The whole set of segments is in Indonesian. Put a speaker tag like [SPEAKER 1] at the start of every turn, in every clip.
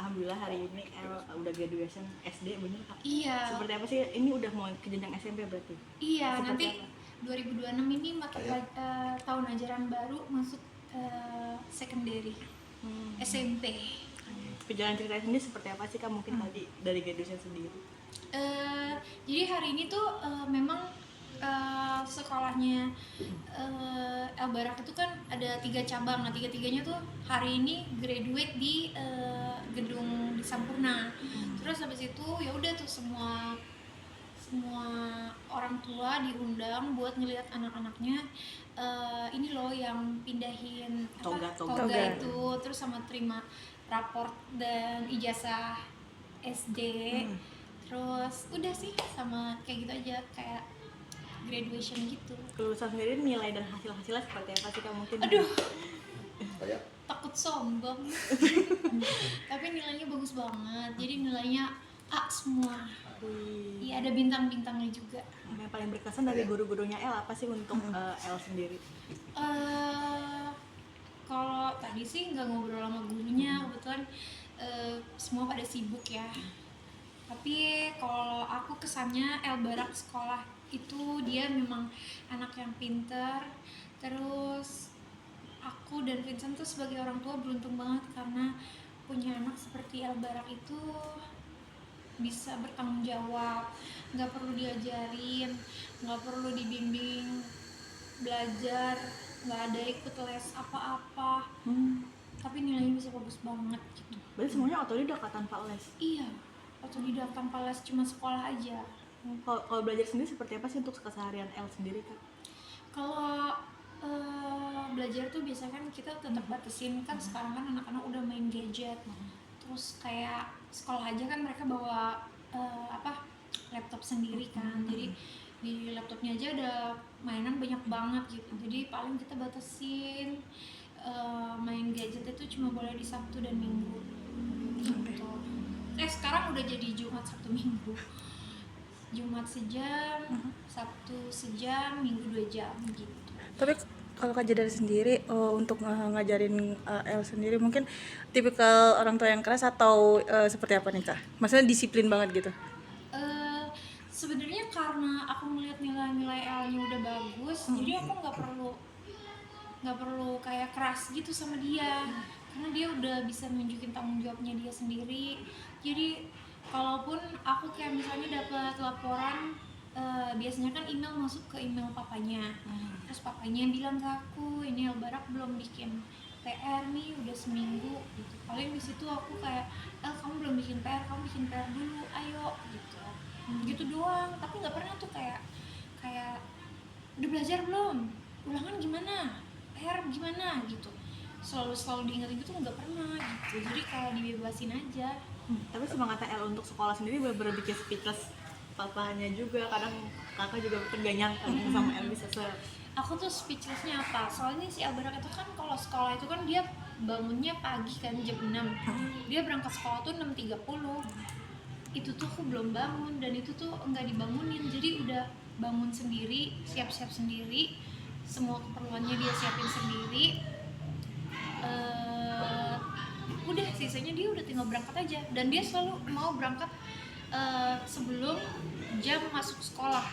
[SPEAKER 1] alhamdulillah hari ini udah graduation SD, bener Kak?
[SPEAKER 2] Iya.
[SPEAKER 1] Seperti apa sih? Ini udah mau ke jenjang SMP berarti?
[SPEAKER 2] Iya,
[SPEAKER 1] Seperti
[SPEAKER 2] nanti
[SPEAKER 1] apa?
[SPEAKER 2] 2026 ini makin tahun ajaran baru masuk secondary SMP.
[SPEAKER 1] Perjalanan ceritanya sendiri seperti apa sih Kak? Mungkin tadi dari graduation sendiri.
[SPEAKER 2] Jadi hari ini tuh memang sekolahnya El Barak itu kan ada 3 cabang. Nah, tiga-tiganya tuh hari ini graduate di gedung di Sampurna. Terus habis itu ya udah tuh semua orang tua diundang buat ngelihat anak-anaknya ini loh yang pindahin
[SPEAKER 1] Toga.
[SPEAKER 2] itu, terus sama terima raport dan ijazah SD. Terus udah sih sama kayak gitu aja, kayak graduation gitu.
[SPEAKER 1] Kelulusan sendiri nilai dan hasil-hasilnya seperti apa sih Kak? Mungkin
[SPEAKER 2] Aduh, takut sombong. Tapi nilainya bagus banget, jadi nilainya A semua. Iya, ada bintang-bintangnya juga.
[SPEAKER 1] yang paling berkesan dari guru-gurunya El apa sih untuk El sendiri?
[SPEAKER 2] Kalau tadi sih nggak ngobrol sama gurunya, kebetulan semua pada sibuk ya. Tapi kalau aku kesannya El Barak sekolah itu dia memang anak yang pinter. Terus aku dan Vincent tuh sebagai orang tua beruntung banget karena punya anak seperti El Barak itu bisa bertanggung jawab, nggak perlu diajarin, nggak perlu dibimbing belajar, nggak ada ikut les apa-apa, tapi nilainya bisa bagus banget gitu.
[SPEAKER 1] Berarti semuanya otodidak tanpa les?
[SPEAKER 2] Iya, otodidak tanpa les, cuma sekolah aja.
[SPEAKER 1] Kalau belajar sendiri seperti apa sih untuk keseharian El sendiri Kak?
[SPEAKER 2] Kalau belajar tuh biasanya kan kita tetap batasin, kan sekarang kan anak-anak udah main gadget. Terus kayak sekolah aja kan mereka bawa laptop sendiri kan, jadi di laptopnya aja ada mainan banyak banget gitu. Jadi paling kita batasin main gadget itu cuma boleh di Sabtu dan Minggu gitu. Sekarang udah jadi Jumat, Sabtu, Minggu. Jumat sejam, Sabtu sejam, Minggu 2 jam gitu.
[SPEAKER 3] Tapi kalau Kak Jadar sendiri untuk ngajarin El sendiri mungkin tipikal orang tua yang keras atau seperti apa nih Kak? Maksudnya disiplin banget gitu?
[SPEAKER 2] Sebenarnya karena aku melihat nilai-nilai L-nya udah bagus, jadi aku nggak perlu kayak keras gitu sama dia, karena dia udah bisa nunjukin tanggung jawabnya dia sendiri. Jadi kalaupun aku kayak misalnya dapat laporan, biasanya kan email masuk ke email papanya, terus papanya bilang ke aku, ini El Barak belum bikin PR nih, udah seminggu gitu. Paling di situ aku kayak, kamu belum bikin PR, kamu bikin PR dulu, ayo gitu. Gitu doang. Tapi nggak pernah tuh kayak udah belajar belum, ulangan gimana, PR gimana gitu. Selalu diingetin gitu, nggak pernah gitu. Jadi kayak dibebasin aja.
[SPEAKER 1] Tapi semangatnya El untuk sekolah sendiri bener-bener bikin speechless papanya juga. Kadang kakak juga gak nyangka sama El bisa
[SPEAKER 2] Aku tuh speechlessnya apa, soalnya si El Barak itu kan kalau sekolah itu kan dia bangunnya pagi kan jam 6. Dia berangkat sekolah tuh 6.30. Itu tuh aku belum bangun, dan itu tuh enggak dibangunin, jadi udah bangun sendiri, siap-siap sendiri, semua keperluannya dia siapin sendiri. Udah sisanya dia udah tinggal berangkat aja, dan dia selalu mau berangkat sebelum jam masuk sekolah.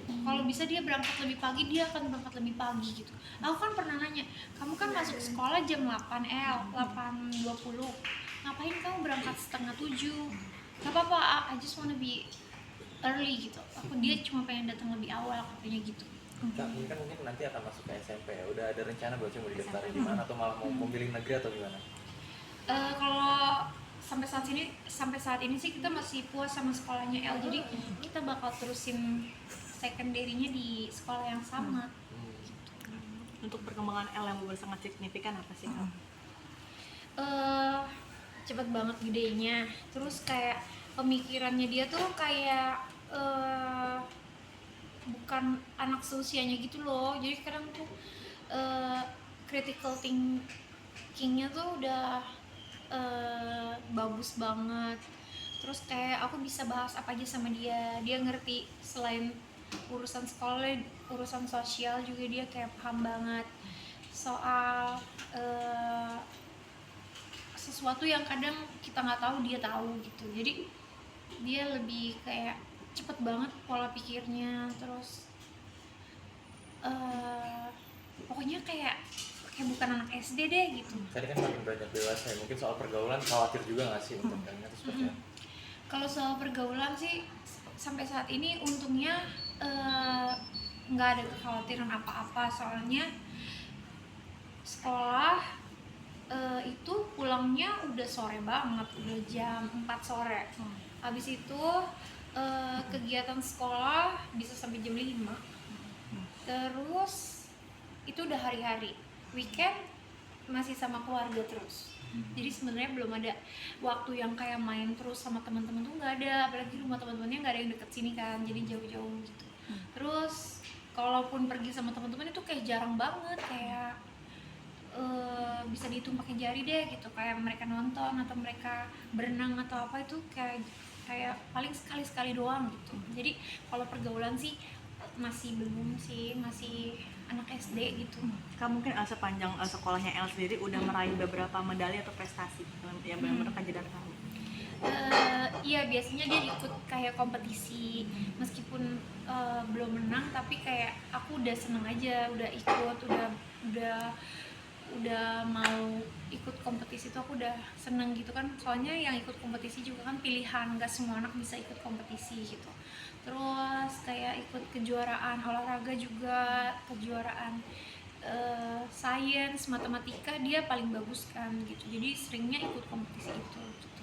[SPEAKER 2] Kalau bisa dia berangkat lebih pagi, dia akan berangkat lebih pagi gitu. Aku kan pernah nanya, kamu kan masuk sekolah jam 8 8.20, ngapain kamu berangkat setengah 7? Gak apa-apa, I just wanna be early gitu. Dia cuma pengen datang lebih awal, katanya gitu.
[SPEAKER 4] Kak, ini kan mungkin nanti akan masuk ke SMP ya. Udah ada rencana belum sih mau didaftarin di mana, atau malah mau memilih negeri atau gimana?
[SPEAKER 2] Kalau sampai saat ini sih kita masih puas sama sekolahnya El, jadi kita bakal terusin secondary-nya di sekolah yang sama.
[SPEAKER 1] Untuk perkembangan El yang benar sangat signifikan apa sih Kak?
[SPEAKER 2] Cepet banget gedenya, terus kayak pemikirannya dia tuh kayak bukan anak seusianya gitu loh. Jadi kadang tuh critical thinking-nya tuh udah bagus banget. Terus kayak aku bisa bahas apa aja sama dia, dia ngerti. Selain urusan sekolah, urusan sosial juga dia kayak paham banget soal sesuatu yang kadang kita nggak tahu dia tahu gitu. Jadi dia lebih kayak cepet banget pola pikirnya, terus pokoknya kayak bukan anak SD deh gitu.
[SPEAKER 4] Tadi kan makin banyak dewasa ya, mungkin soal pergaulan khawatir juga nggak sih untuk kalian atau seperti apa?
[SPEAKER 2] Kalau soal pergaulan sih sampai saat ini untungnya nggak ada kekhawatiran apa-apa, soalnya sekolah itu pulangnya udah sore banget, udah jam 4 sore. Habis itu kegiatan sekolah bisa sampai jam 5. Terus itu udah hari-hari. Weekend masih sama keluarga terus. Jadi sebenarnya belum ada waktu yang kayak main terus sama teman-teman tuh nggak ada, apalagi rumah teman-temannya nggak ada yang deket sini kan, jadi jauh-jauh gitu. Terus kalaupun pergi sama teman-teman itu kayak jarang banget, kayak bisa dihitung pakai jari deh gitu, kayak mereka nonton atau mereka berenang atau apa itu kayak paling sekali-sekali doang gitu. Jadi kalau pergaulan sih masih belum sih, masih anak SD gitu.
[SPEAKER 1] Kamu mungkin sepanjang sekolahnya El sendiri udah meraih beberapa medali atau prestasi yang benar-benar Kak Jedar tahu.
[SPEAKER 2] Iya, biasanya dia ikut kayak kompetisi, meskipun belum menang tapi kayak aku udah seneng aja, udah ikut, udah mau ikut kompetisi tuh aku udah seneng gitu kan, soalnya yang ikut kompetisi juga kan pilihan, nggak semua anak bisa ikut kompetisi gitu. Terus kayak ikut kejuaraan olahraga juga, kejuaraan sains, matematika dia paling bagus kan gitu, jadi seringnya ikut kompetisi itu gitu.